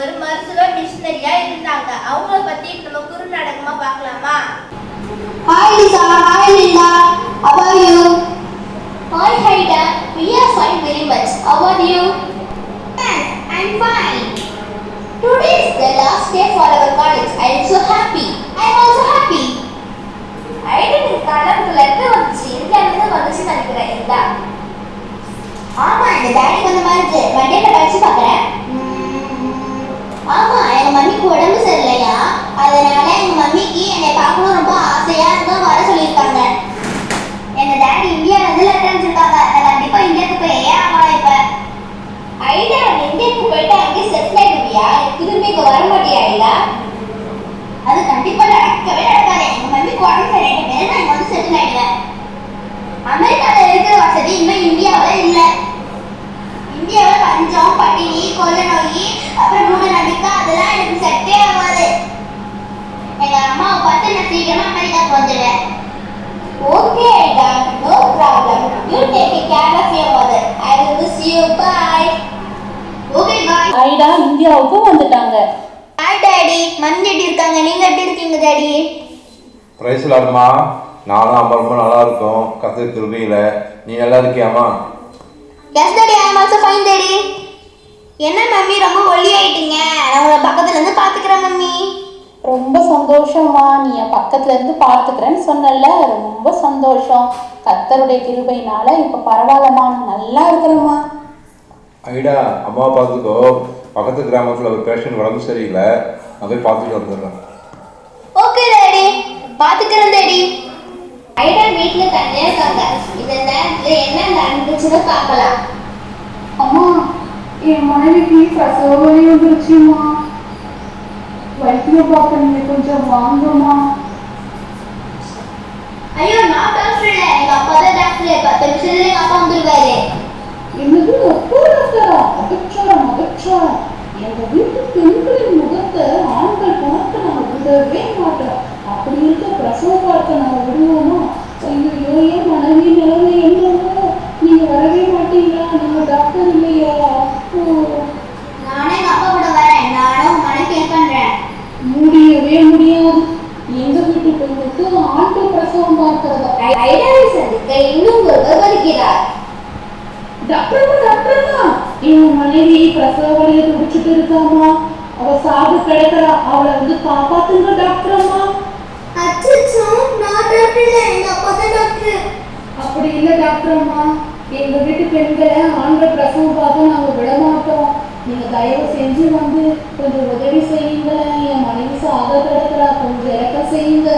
ஒரு மருத்துவ மிஷனரியா இருந்தாங்க. அவங்கள பத்தி நம்ம குறுநாடகமா பார்க்கலாமா? Hi Lisa, hi Linda. How are you? Hi Haida, we are fine very much. How are you? Yes, I'm fine. Today is the last day for our college. I am so happy. I am also happy. ஐடென்டிக்கான ஒரு letter வந்துச்சு. இந்தியாவிலிருந்து வந்துச்சு நினைக்கிறேன். இல்ல ஆமா, இந்த டாடிக்கு வந்த மாதிரி இருக்கு. மண்டேல படிச்சு பார்க்கறேன். ஆமா, எங்க மம்மிக்கு உடம்பு சரியில்லையா, அதனால எங்க மம்மிக்கு என்னை பார்க்கணும் ரொம்ப ஆசையா இருக்கும், வர சொல்லியிருக்காங்க. எங்க டாடி இந்தியால இருந்து லெட்டர் அனுப்பிச்சிருக்காங்க. நான் கண்டிப்பா இந்தியாவுக்கு போய் ஆகலாம். இப்ப ஐடா இந்தியாவுக்கு போயிட்டு அங்கே செட்டில் ஆயிடுவியா? திரும்பி இங்க வர மாட்டியா? ஐடா அது கண்டிப்பா நடக்கவே நடக்காது. எங்க மம்மிக்கு உடம்பு சரியாயிட்டு நான் இங்க வந்து செட்டில் ஆயிடுவேன். அமெரிக்கால இருக்கிற வசதி இன்னும் இந்தியாவில இல்ல. இந்தியாவில் பஞ்சம், பட்டினி, கொள்ள நோய், அப்புறம் மூட நம்பிக்கை, அதெல்லாம் எனக்கு செட்டே ஆகாது. எங்க அம்மாவை பார்த்து நான் சீக்கிரமா அமெரிக்காவுக்கு வந்துடுவேன். Okay ஐடா, no problem. You take care of your mother. I will miss you. Bye. Okay bye. ஐடா இந்தியாவுக்கு வந்துட்டாங்க. ஹாய் டாடி, மம்மி எப்படி இருக்காங்க? நீங்க எப்படி இருக்கீங்க டாடி? பிரைஸ் லார்ட்மா. நானும் அம்மா ரொம்ப நல்லா இருக்கும். கர்த்தர் கிருபையில. நீ நல்லா இருக்கியாம்மா? Yes daddy, I am also fine daddy. என்ன மம்மி ரொம்ப ஒல்லி ஆயிட்டீங்க? நான் உங்களை பக்கத்துல இருந்து பாத்துக்கிறேன் மம்மி. ரொம்ப சந்தோஷமா, நீ என் பக்கத்துல இருந்து பார்த்துக்கிறேன்னு சொன்னல, ரொம்ப சந்தோஷம். கர்த்தருடைய கிருபையினால இப்ப பரவாயில்லம்மா, நல்லா இருக்கிறேம்மா. ஐடா, அம்மாவை பார்த்துக்கோ. பக்கத்து கிராமத்தில் ஒரு பேஷண்ட் உடம்பு சரியில்லை, நான் போய் பார்த்துட்டு வந்துடுறேன். ஓகே டாடி, பாத்துக்கிறேன் டாடி. ஐடா வீட்ல தனியா இருக்காங்க. இந்த நேரத்துல என்ன நடந்துச்சுன்னு பார்க்கலாம். அம்மா, என் மனைவிக்கு பிரசவ வலி வந்துருச்சுமா. வைத்தியம் பார்க்க நீங்க கொஞ்சம் வாங்கம்மா. ஐயோ, நான் டாக்டர் இல்ல, எங்க அப்பா தான் டாக்டர். 10 நிமிஷத்துல எங்க அப்பா வந்துருவாரு. என்னது ஒப்புரத்தரா? மகிழ்ச்சாரம் மகிழ்ச்சாரம். எங்க வீட்டு பெண்களின் முகத்தை ஆண்கள் பார்க்க நாங்கள் விடவே மாட்டோம். அப்படி இருக்க பிரசவ பார்க்க நாங்கள் விடுவோமா? ஐயோ, என் மனைவி நிலைமை என்னவோ. நீங்க வரவே மாட்டீங்களா? நீங்க டாக்டர் இல்லையா? நானே எங்க அப்பா கூட வரேன். நானும் மனைவி ஹெல்ப் பண்றேன். முடியவே முடியாது. எங்க வீட்டு பெண்ணுக்கு ஆண்கள் பிரசவம் பார்க்கிறதா? ஐடாவை சந்திக்க இன்னும் ஒருவர் வருகிறார். டாக்டர்மா, என் மனைவி பிரசவ வலியை துடிச்சிட்டு இருக்காமா. அவ சாகு கிடக்கிறா. அவளை வந்து காப்பாத்துங்க டாக்டர்மா. அச்சச்சோ, நான் டாக்டர் இல்ல, எங்க அப்பா தான் டாக்டர். அப்படி இல்ல டாக்டர்மா, எங்க வீட்டு பெண்களை ஆண்கள் பிரசவம் பார்த்து நாங்க விட மாட்டோம். நீங்க தயவு செஞ்சு வந்து கொஞ்சம் உதவி செய்யுங்க. என் மனைவி சாக கிடக்கிறா, கொஞ்சம் இறக்கம் செய்யுங்க.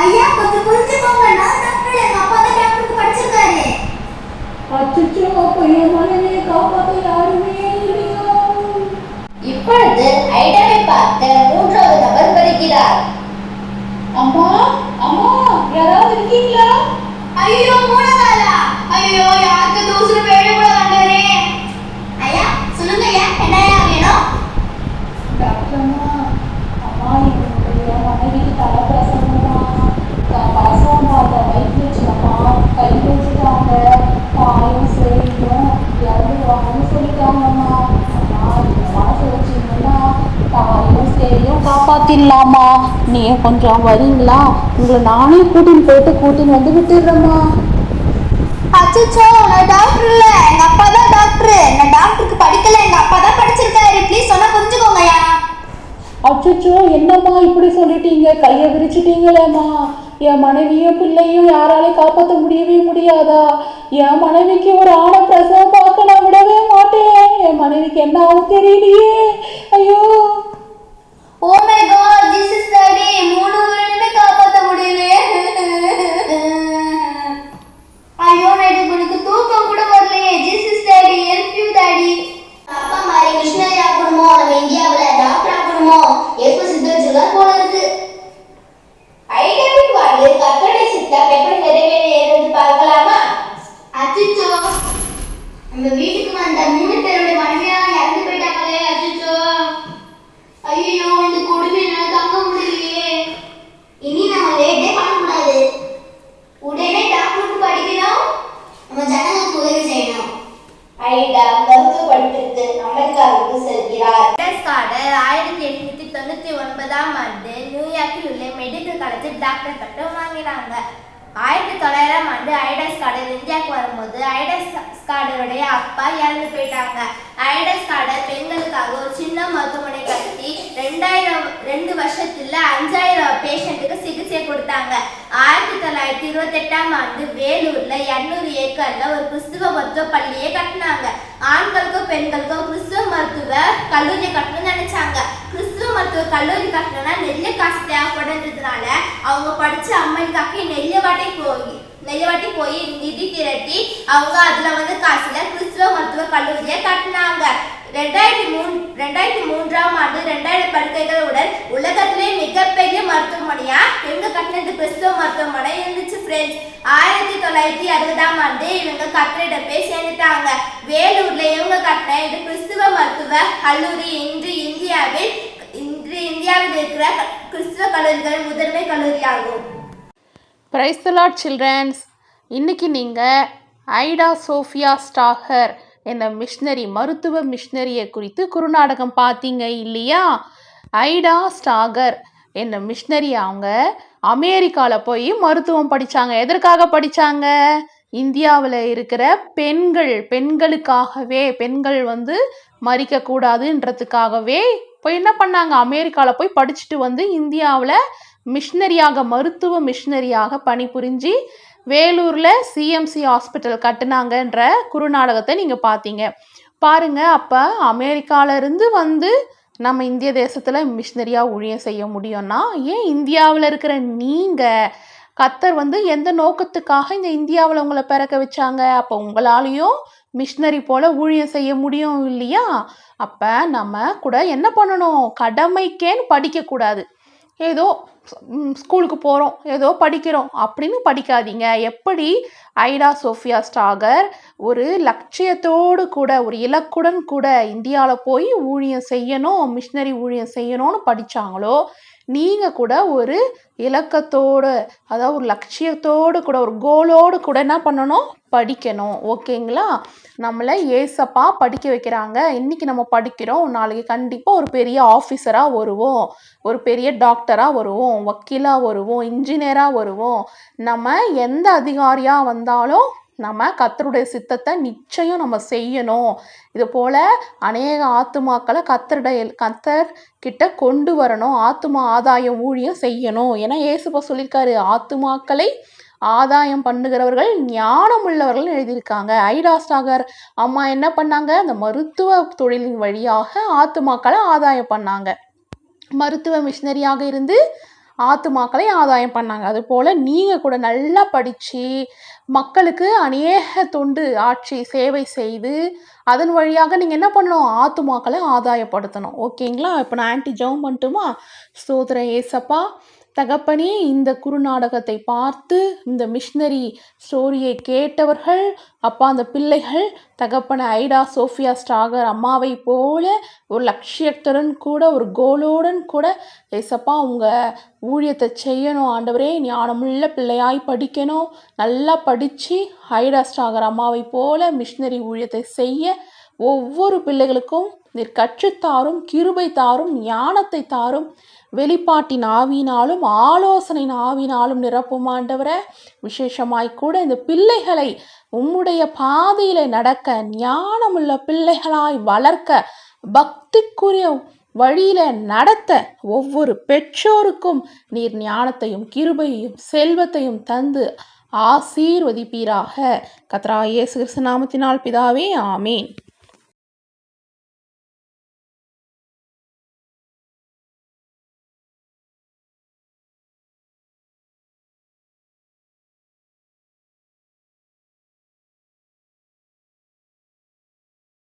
ஐயா, கொஞ்சம் புரிஞ்சுக்கோங்க. நான் டாக்டர் இல்ல, எங்க அப்பா தான் டாக்டருக்கு படிச்சிருக்காரு. அச்சச்சோ, அப்ப என் மனைவியை காப்பாற்ற யாருமே இல்லையா? இப்பொழுது ஐடாவை பார்க்க மூன்றாவது நபர் வருகிறார். அம்மா, அம்மா, யாராவது இருக்கீங்களா? ஐயோ, மூலகாலா. ஐயோ, யாருக்கு தூசுல பேரு கூட வந்தாரே. ஐயா, சொல்லுங்க ஐயா, என்னையா வேணும்? டாக்டர்மா, அம்மா, என்னுடைய மனைவிக்கு தலை பிரசவமா. பிரசவம் பார்த்த வைத்தியம்மா கை வச்சுட்டாங்க. பாயும் சரியும் இறந்துடுவாங்கன்னு சொல்லிட்டாங்கம்மா. அம்மா, இந்த மனசு வச்சிங்கன்னா தாயும் சரியும் காப்பாத்திடலாமா. நீ கொஞ்சம் வரீங்களா? உங்களை நானே கூட்டின்னு வந்து விட்டுடுறேம்மா. அச்சச்சோ, நான் டாக்டர் இல்ல, எங்க அப்பா தான் டாக்டர். நான் டாக்டருக்கு படிக்கல, எங்க அப்பா தான் படிச்சிருக்காரு. ப்ளீஸ் சொன்னா புரிஞ்சுக்கோங்கய்யா. அச்சச்சோ, என்னம்மா இப்படி சொல்லிட்டீங்க? கையை விரிச்சிட்டீங்களேம்மா. என் மனைவியும் பிள்ளையும் யாராலையும் காப்பாற்ற முடியவே முடியாதா? என் மனைவிக்கு ஒரு ஆணை பிரசவம் பார்க்க நான் விடவே மாட்டேன். என் மனைவிக்கு என்ன ஆகும் தெரியலையே. ஐயோ, oh my god, this is daddy. 3 உயிரினமே காப்பாற்ற முடியலையே. ஐயோ, எனக்கு தூக்கம் கூட வரலையே. This is daddy, help you daddy. அப்பா மாதிரி மிஷனரி ஆகணுமோ, நம்ம இந்தியாவில் டாக்டர் ஆகணுமோ, எப்போ சித்த வச்சிருக்காரு போல இருக்கு. ஐடாவின் வாழ்வில் கர்த்தருடைய சித்தம் எப்படி நிறைவேறுகிறது பார்க்கலாமா? அச்சச்சோ, நம்ம வீட்டுக்கு வந்த 3 பேருடைய மனைவியா இறந்து போயிட்டாங்களே. அச்சச்சோ. கார்டர் 1899ஆம் ஆண்டு நியூயார்க்கில் உள்ள மெடிக்கல் காலேஜில் டாக்டர் பட்டம் வாங்கினாங்க. 1900ஆம் ஆண்டு ஐடா ஸ்கார்டர் இந்தியாவுக்கு வரும்போது ஐடா ஸ்கார்டருடைய அப்பா இறந்து போயிட்டாங்க. ஐடா ஸ்கார்டர் பெண்களுக்காக ஒரு சின்ன மருத்துவமனை கட்டி 2 வருஷத்துல 5000 பேஷண்ட்டுக்கு சிகிச்சை கொடுத்தாங்க. 1928ஆம் ஆண்டு வேலூர்ல 200 ஏக்கர்ல ஒரு கிறிஸ்துவ மருத்துவ பள்ளியை கட்டினாங்க. ஆண்களுக்கும் பெண்களுக்கும் கிறிஸ்துவ மருத்துவ கல்லூரி கட்டணும்னு நினைச்சாங்க. கிறிஸ்துவ மருத்துவ கல்லூரி கட்டணும்னா நெல்லை காசு தேவைப்படுறதுனால அவங்க படிச்ச அம்மனுக்காக நெய்யவாட்டி போய் நிதி திரட்டி அவங்க அதுல காசுல கிறிஸ்துவ மருத்துவ கல்லூரியை கட்டினாங்க. 2003ஆம் ஆண்டு 2000 படுக்கைகளுடன் உலகத்திலே மிகப்பெரிய மருத்துவமனையா இவங்க கட்டினது கிறிஸ்துவ மருத்துவமனை இருந்துச்சு ஃப்ரெண்ட்ஸ். 1960ஆம் ஆண்டு இவங்க கட்டிட போய் சேர்ந்துட்டாங்க. வேலூர்ல இவங்க கட்டின இது கிறிஸ்துவ மருத்துவ கல்லூரி இன்று இந்தியாவில் இருக்கிற கிறிஸ்துவ கல்லூரிகளின் முதன்மை கல்லூரியாகும். Praise the lord childrens. இன்னைக்கு நீங்கள் ஐடா சோஃபியா ஸ்டாகர் என்ற மருத்துவ மிஷினரியை குறித்து குறுநாடகம் பார்த்தீங்க இல்லையா? ஐடா ஸ்டாகர் என்ற மிஷினரி அவங்க அமெரிக்காவில் போய் மருத்துவம் படித்தாங்க. எதற்காக படித்தாங்க? இந்தியாவில் இருக்கிற பெண்களுக்காகவே, பெண்கள் மறிக்கக்கூடாதுன்றதுக்காகவே போய் என்ன பண்ணாங்க, அமெரிக்காவில் போய் படிச்சுட்டு இந்தியாவில் மருத்துவ மிஷினரியாக பணிபுரிஞ்சு வேலூரில் சிஎம்சி ஹாஸ்பிட்டல் கட்டுனாங்கன்ற குறுநாடகத்தை நீங்கள் பார்த்தீங்க பாருங்க. அப்போ அமெரிக்காவிலேருந்து நம்ம இந்திய தேசத்தில் மிஷினரியாக ஊழியம் செய்ய முடியும்னா ஏன் இந்தியாவில் இருக்கிற நீங்கள் கர்த்தர் எந்த நோக்கத்துக்காக இந்த இந்தியாவில் உங்களை பிறக்க வச்சாங்க? அப்போ உங்களாலேயும் மிஷினரி போல் ஊழியம் செய்ய முடியும் இல்லையா? அப்போ நம்ம கூட என்ன பண்ணணும்? கடமைக்கேன்னு படிக்கக்கூடாது. ஏதோ ஸ்கூலுக்கு போகிறோம், ஏதோ படிக்கிறோம் அப்படின்னு படிக்காதீங்க. எப்படி ஐடா சோஃபியா ஸ்டாகர் ஒரு லட்சியத்தோடு கூட, ஒரு இலக்குடன் கூட இந்தியாவில் போய் ஊழியம் செய்யணும், மிஷினரி ஊழியம் செய்யணும்னு படித்தாங்களோ, நீங்கள் கூட ஒரு இலக்கத்தோடு, அதாவது ஒரு லட்சியத்தோடு கூட, ஒரு கோலோடு கூட என்ன பண்ணணும்? படிக்கணும். ஓகேங்களா? நம்மளை ஏசப்பா படிக்க வைக்கிறாங்க. இன்றைக்கி நம்ம படிக்கிறோம், நாளைக்கு கண்டிப்பாக ஒரு பெரிய ஆஃபீஸராக வருவோம், ஒரு பெரிய டாக்டராக வருவோம், வக்கீலாக வருவோம், இன்ஜினியராக வருவோம். நம்ம எந்த அதிகாரியாக வந்தாலும் நம்ம கர்த்தருடைய சித்தத்தை நிச்சயம் நம்ம செய்யணும். இது போல் அநேக ஆத்துமாக்களை கர்த்தர் கிட்ட கொண்டு வரணும். ஆத்துமா ஆதாயம் ஊழியம் செய்யணும். ஏன்னா ஏசுப்பா சொல்லியிருக்காரு, ஆத்துமாக்களை ஆதாயம் பண்ணுகிறவர்கள் ஞானம் உள்ளவர்கள் எழுதியிருக்காங்க. ஐடா ஸ்டாகர் அம்மா என்ன பண்ணாங்க? அந்த மருத்துவ தொழிலின் வழியாக ஆத்துமாக்களை ஆதாயம் பண்ணாங்க. மருத்துவ மிஷினரியாக இருந்து ஆத்துமாக்களை ஆதாயம் பண்ணாங்க. அதுபோல் நீங்கள் கூட நல்லா படித்து மக்களுக்கு அநேக தொண்டு ஆட்சி சேவை செய்து அதன் வழியாக நீங்கள் என்ன பண்ணணும்? ஆத்துமாக்களை ஆதாயப்படுத்தணும். ஓகேங்களா? இப்போ நான் ஜெபம் பண்ணட்டுமா? ஸ்தோத்திரம் ஏசப்பா. தகப்பனே, இந்த குறுநாடகத்தை பார்த்து இந்த மிஷினரி ஸ்டோரியை கேட்டவர்கள் அப்பா, அந்த பிள்ளைகள் தகப்பனை ஐடா சோஃபியா ஸ்டாகர் அம்மாவை போல ஒரு லட்சியத்துடன் கூட, ஒரு கோலோடன் கூட ஏசப்பா உங்கள் ஊழியத்தை செய்யணும். ஆண்டவரே, ஞானமுள்ள பிள்ளையாய் படிக்கணும், நல்லா படித்து ஐடா ஸ்டாகர் அம்மாவை போல மிஷினரி ஊழியத்தை செய்ய ஒவ்வொரு பிள்ளைகளுக்கும் நீர் கற்றுத்தாரும், கிருபை தாரும், ஞானத்தை தாரும், வெளிப்பாட்டின் ஆவினாலும் ஆலோசனை ஆவினாலும் நிரப்பும் ஆண்டவரே. விசேஷமாய் கூட இந்த பிள்ளைகளை உம்முடைய பாதையில நடக்க, ஞானமுள்ள பிள்ளைகளாய் வளர்க்க, பக்திக்குரிய வழியில நடத்த ஒவ்வொரு பெற்றோருக்கும் நீர் ஞானத்தையும் கிருபையையும் செல்வத்தையும் தந்து ஆசீர்வதிப்பீராக. கர்த்தராகிய இயேசு கிறிஸ்து நாமத்தினால் பிதாவே, ஆமேன்.